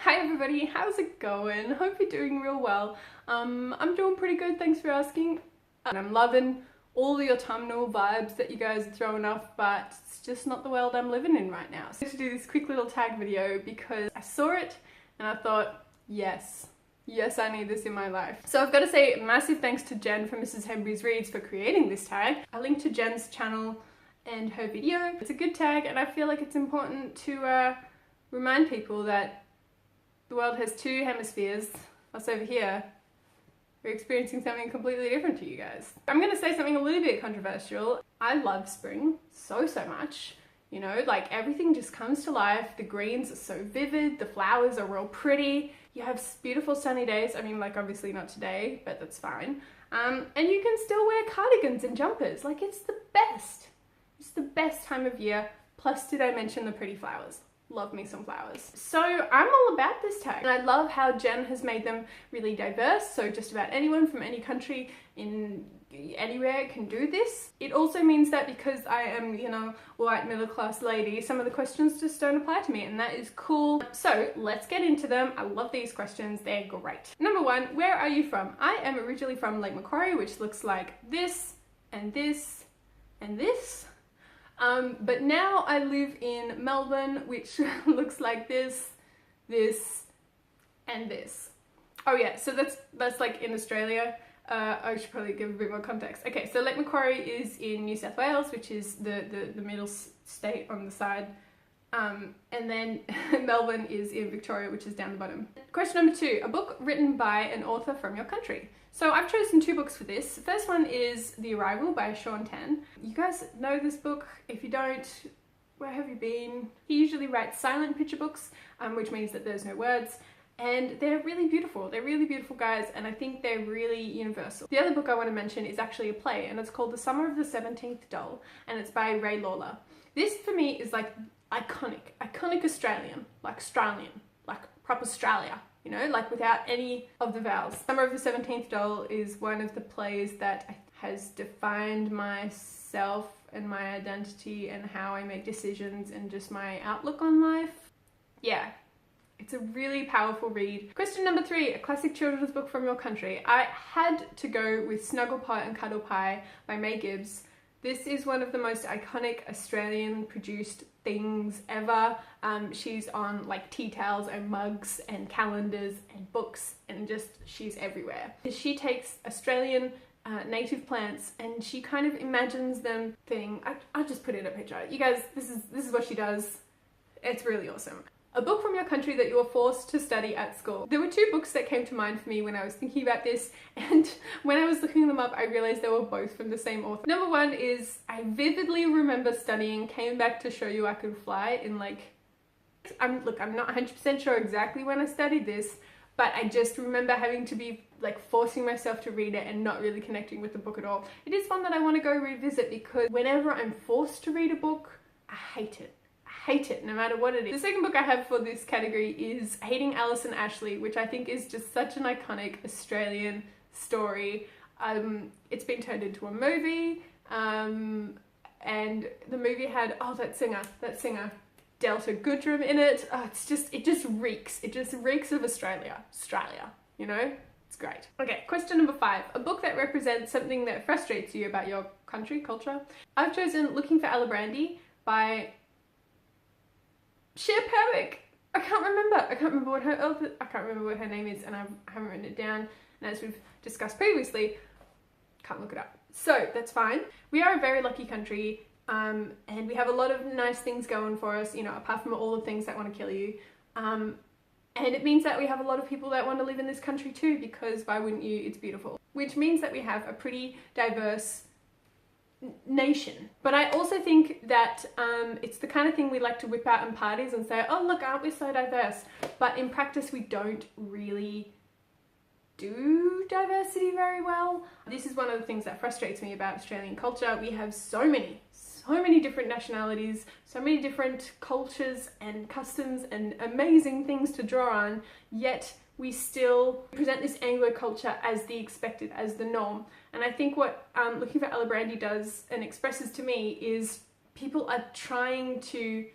Hi everybody, how's it going? Hope you're doing real well. I'm doing pretty good, thanks for asking. And I'm loving all the autumnal vibes that you guys are throwing off, but it's just not the world I'm living in right now. So to do this quick little tag video because I saw it and I thought, yes, I need this in my life. So I've got to say massive thanks to Jen from Mrs Hembry Reads for creating this tag. I linked to Jen's channel and her video. It's a good tag and I feel like it's important to remind people that the world has two hemispheres. Us over here, we're experiencing something completely different to you guys. I'm gonna say something a little bit controversial. I love spring so much. You know, like everything just comes to life. The greens are so vivid, the flowers are real pretty. You have beautiful sunny days. I mean, like obviously not today, but that's fine. And you can still wear cardigans and jumpers. Like it's the best. It's the best time of year. Plus, did I mention the pretty flowers? Love me some flowers. So I'm all about this tag. And I love how Jen has made them really diverse. So just about anyone from any country in anywhere can do this. It also means that because I am, you know, white middle class lady, some of the questions just don't apply to me, and that is cool. So let's get into them. I love these questions, they're great. Number one, where are you from? I am originally from Lake Macquarie, which looks like this and this and this. But now I live in Melbourne, which looks like this, this, and this. Oh yeah, so that's like in Australia. I should probably give a bit more context. Okay, so Lake Macquarie is in New South Wales, which is the middle state on the side. And then Melbourne is in Victoria, which is down the bottom. Question number two, a book written by an author from your country. So I've chosen two books for this. The first one is The Arrival by Shaun Tan. You guys know this book. If you don't, where have you been? He usually writes silent picture books, which means that there's no words. And they're really beautiful. They're really beautiful guys, and I think they're really universal. The other book I want to mention is actually a play, and it's called The Summer of the 17th Doll, and it's by Lawler. This for me is like iconic Australian, like proper Australia, you know, like without any of the vowels. Summer of the 17th Doll is one of the plays that has defined myself and my identity and how I make decisions and just my outlook on life. Yeah. It's a really powerful read. Question number three, a classic children's book from your country. I had to go with Snugglepot and Cuddlepie by May Gibbs. This is one of the most iconic Australian produced things ever. She's on like tea towels and mugs and calendars and books, and just she's everywhere. She takes Australian native plants and she kind of imagines them fitting. I'll just put in a picture. You guys, this is what she does. It's really awesome. A book from your country that you were forced to study at school. There were two books that came to mind for me when I was thinking about this, and when I was looking them up, I realized they were both from the same author. Number one is, I vividly remember studying Came Back to Show You I Could Fly in like, I'm not 100% sure exactly when I studied this, but I just remember having to be like forcing myself to read it and not really connecting with the book at all. It is one that I want to go revisit because whenever I'm forced to read a book, I hate it. Hate it no matter what it is. The second book I have for this category is Hating Alison Ashley, which I think is just such an iconic Australian story. It's been turned into a movie, and the movie had that singer Delta Goodrum in it. It just reeks of Australia, you know? It's great. Okay, question number five, a book that represents something that frustrates you about your country, culture. I've chosen Looking for Alibrandi by Sheer Perwick. I can't remember what her name is, and I haven't written it down, and as we've discussed previously, can't look it up. So that's fine. We are a very lucky country, and we have a lot of nice things going for us, you know, apart from all the things that want to kill you. And it means that we have a lot of people that want to live in this country too, because why wouldn't you? It's beautiful. Which means that we have a pretty diverse nation. But I also think that it's the kind of thing we like to whip out in parties and say, oh look, aren't we so diverse? But in practice we don't really do diversity very well. This is one of the things that frustrates me about Australian culture. We have so many different nationalities, so many different cultures and customs and amazing things to draw on, yet we still present this Anglo culture as the expected, as the norm. And I think what Looking for Alibrandi does and expresses to me is people are trying to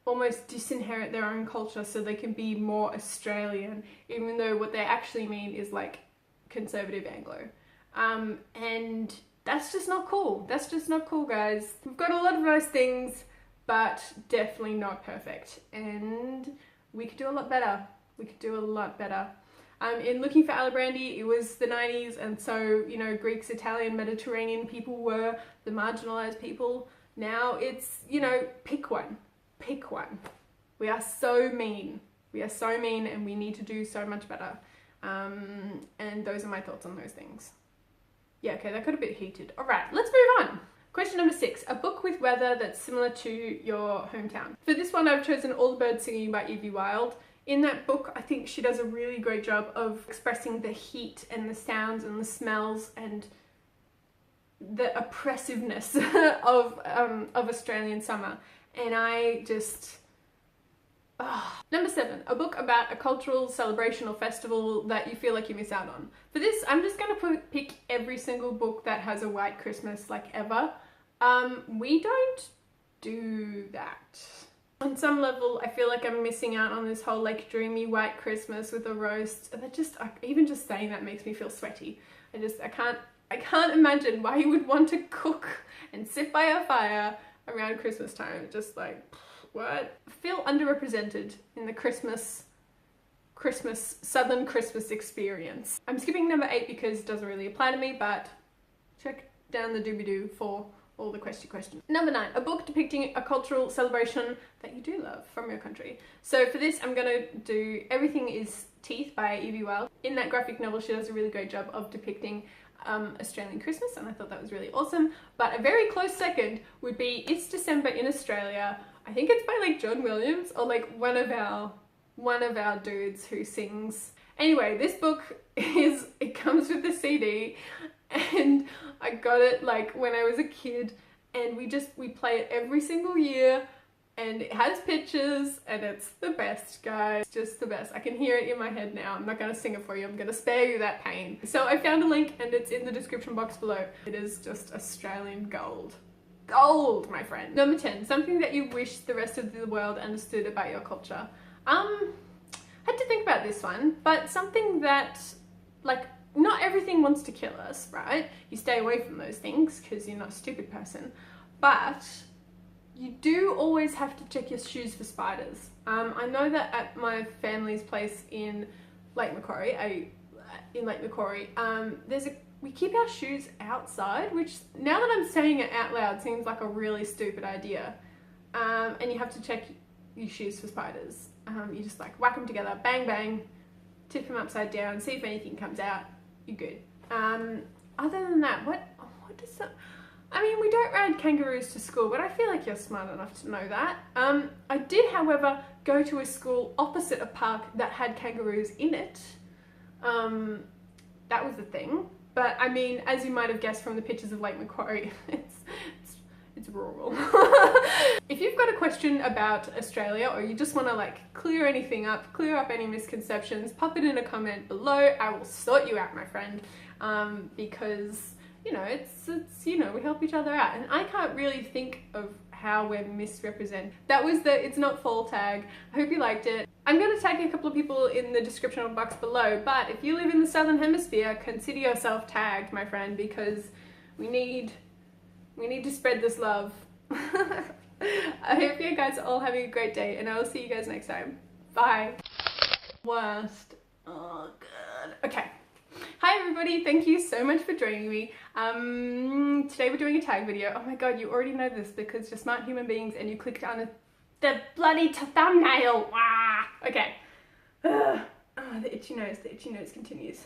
almost disinherit their own culture so they can be more Australian, even though what they actually mean is like conservative Anglo. And that's just not cool. That's just not cool, guys. We've got a lot of nice things, but definitely not perfect. And we could do a lot better. We could do a lot better. In looking for Alibrandi, it was the 90s, and so, you know, Greeks, Italian, Mediterranean people were the marginalized people. Now it's, you know, pick one. Pick one. We are so mean. We are so mean, and we need to do so much better. And those are my thoughts on those things. Yeah, okay, that got a bit heated. All right, let's move on. Question number 6, a book with weather that's similar to your hometown. For this one, I've chosen All the Birds Singing by Evie Wyld. In that book, I think she does a really great job of expressing the heat and the sounds and the smells and the oppressiveness of Australian summer. And I just... Number 7, a book about a cultural celebration or festival that you feel like you miss out on. For this, I'm just going to pick every single book that has a white Christmas, like ever. We don't do that. On some level, I feel like I'm missing out on this whole like dreamy white Christmas with a roast. And that just, even just saying that makes me feel sweaty. I can't imagine why you would want to cook and sit by a fire around Christmas time. Just like, what? I feel underrepresented in the Southern Christmas experience. I'm skipping number 8 because it doesn't really apply to me, but check down the doobie-doo for all the questions. Number 9, a book depicting a cultural celebration that you do love from your country. So for this, I'm gonna do Everything is Teeth by Evie Wyld. In that graphic novel, she does a really great job of depicting Australian Christmas, and I thought that was really awesome. But a very close second would be It's December in Australia. I think it's by like John Williams, or like one of our dudes who sings. Anyway, this book it comes with the CD, and I got it like when I was a kid, and we play it every single year, and it has pictures, and it's the best, guys. It's just the best. I can hear it in my head now. I'm not gonna sing it for you. I'm gonna spare you that pain. So I found a link, and it's in the description box below. It is just Australian gold. Gold, my friend. Number 10, something that you wish the rest of the world understood about your culture. Had to think about this one, but something that, like, not everything wants to kill us, right? You stay away from those things because you're not a stupid person, but you do always have to check your shoes for spiders. I know that at my family's place in Lake Macquarie, we keep our shoes outside, which now that I'm saying it out loud seems like a really stupid idea. And you have to check your shoes for spiders. You just like whack them together, bang bang, tip them upside down, see if anything comes out, you're good. Other than that, what does that... I mean, we don't ride kangaroos to school, but I feel like you're smart enough to know that. I did, however, go to a school opposite a park that had kangaroos in it. That was the thing. But I mean, as you might have guessed from the pictures of Lake Macquarie, it's rural. If you've got a question about Australia, or you just want to like clear anything up, clear up any misconceptions, pop it in a comment below. I will sort you out, my friend, because you know, it's you know, we help each other out, and I can't really think of how we're misrepresented. That was the It's Not Fall tag. I hope you liked it. I'm going to tag a couple of people in the description box below, but if you live in the Southern Hemisphere, consider yourself tagged, my friend, because we need to spread this love. I hope you guys are all having a great day, and I will see you guys next time. Bye. Worst. Oh, God. Okay. Hi everybody, thank you so much for joining me. Today we're doing a tag video. Oh my god, you already know this because you're smart human beings and you clicked on the bloody thumbnail. Ah, okay. The itchy nose continues.